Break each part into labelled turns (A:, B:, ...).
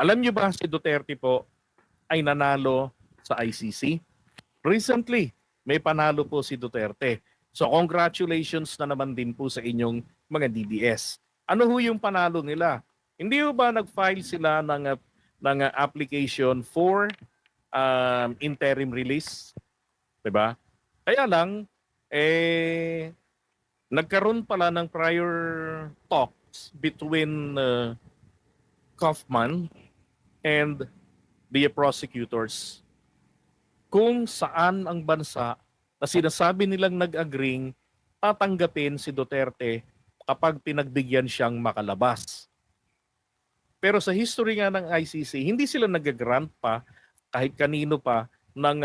A: Alam niyo ba si Duterte po ay nanalo sa ICC? Recently, may panalo po si Duterte. So congratulations na naman din po sa inyong mga DDS. Ano ho yung panalo nila? Hindi ho ba nag-file sila ng application for interim release? 'Di ba? Kaya lang, nagkaroon pala ng prior talks between Kaufman and the prosecutors kung saan ang bansa na sinasabi nilang nag-agreeing tatanggapin si Duterte kapag pinagbigyan siyang makalabas. Pero sa history nga ng ICC, hindi sila nag-grant pa kahit kanino pa ng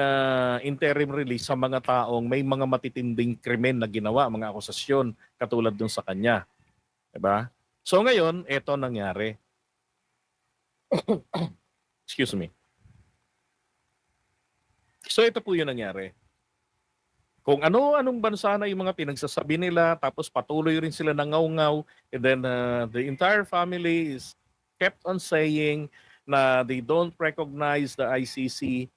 A: interim release sa mga taong may mga matitinding krimen na ginawa, mga akusasyon katulad dun sa kanya. Diba? So ngayon, eto nangyari. Excuse me. So ito po yung nangyari. Kung ano-anong bansa na yung mga pinagsasabi nila, tapos patuloy rin sila nangaw-ngaw, and then the entire family is kept on saying na they don't recognize the ICC,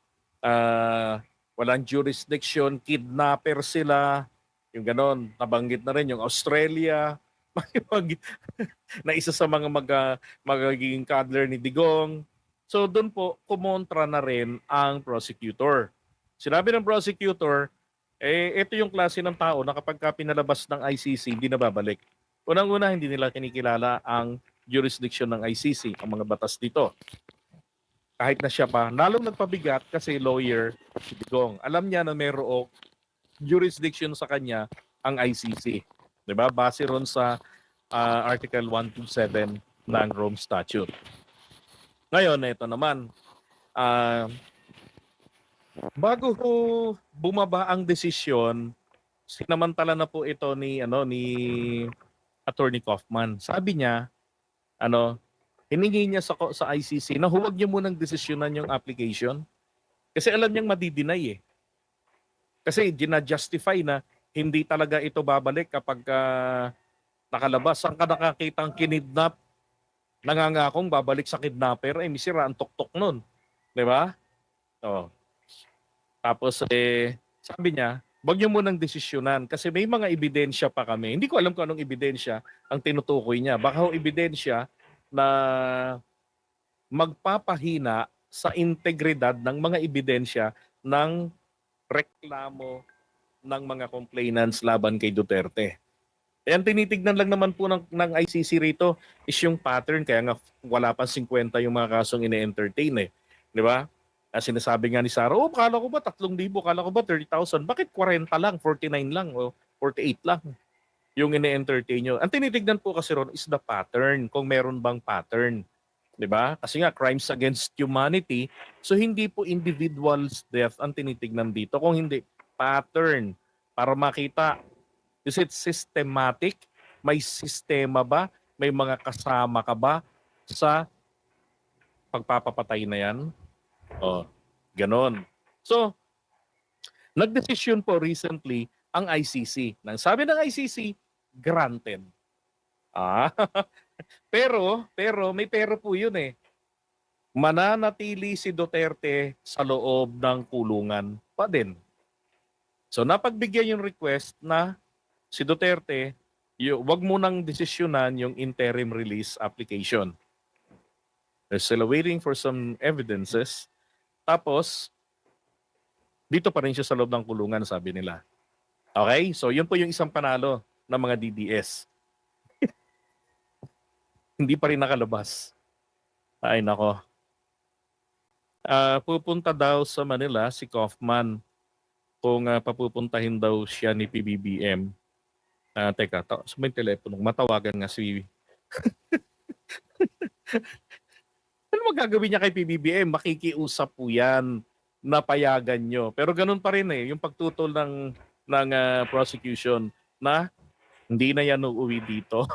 A: walang jurisdiction, kidnapper sila, yung ganon. Nabanggit na rin yung Australia, na isa sa mga magiging cuddler ni Digong. So doon po, kumontra na rin ang prosecutor. Sinabi ng prosecutor, ito yung klase ng tao na kapag pinalabas ng ICC, hindi na babalik. Unang-una, hindi nila kinikilala ang jurisdiction ng ICC, ang mga batas dito. Kahit na siya pa, lalong nagpabigat kasi lawyer si Digong. Alam niya na mayroong jurisdiction sa kanya ang ICC. Diba? Base ron sa Article 127 ng Rome Statute. Ngayon, ito naman, bago ho bumaba ang desisyon, sinamantala na po ito ni Attorney Kaufman. Sabi niya, hiningi niya sa ICC na huwag niyo munang desisyonan yung application kasi alam niyang madi-deny eh. Kasi gina-justify na hindi talaga ito babalik kapag nakalabas. Saan ka nakakitang kinidnap, nangangakong babalik sa kidnapper, misira ang tuktok nun. Di ba? Oh. Tapos sabi niya, wag niyo munang desisyonan kasi may mga ebidensya pa kami. Hindi ko alam kung anong ebidensya ang tinutukoy niya. Baka ho ebidensya na magpapahina sa integridad ng mga ebidensya ng reklamo ng mga complainants laban kay Duterte. Ang tinitignan lang naman po ng ICC rito is yung pattern. Kaya nga wala pa 50 yung mga kasong ine-entertain eh. Di ba? Sinasabi nga ni Sara, kala ko ba 3,000, kala ko ba 30,000, bakit 40 lang, 49 lang, o 48 lang yung ine-entertain nyo. Ang tinitignan po kasi ron is the pattern, kung meron bang pattern. Diba? Kasi nga, crimes against humanity, so hindi po individual's death ang tinitignan dito, kung hindi pattern, para makita, is it systematic? May sistema ba? May mga kasama ka ba sa pagpapapatay na yan? Ganon. So, nagdesisyon po recently ang ICC. Nang sabi ng ICC, granted. Pero may pero po yun eh. Mananatili si Duterte sa loob ng kulungan pa din. So napagbigyan yung request na si Duterte, wag mo nang desisyonan yung interim release application. They're still waiting for some evidences. Tapos, dito pa rin siya sa loob ng kulungan, sabi nila. Okay? So, yun po yung isang panalo ng mga DDS. Hindi pa rin nakalabas. Ay, nako. Pupunta daw sa Manila si Kaufman kung papupuntahin daw siya ni PBBM. Teka, sa may telepono, matawagan nga si... Ano magagawin niya kay PBBM? Makikiusap po yan, napayagan nyo. Pero ganun pa rin eh, yung pagtutol ng prosecution na hindi na yan uuwi dito.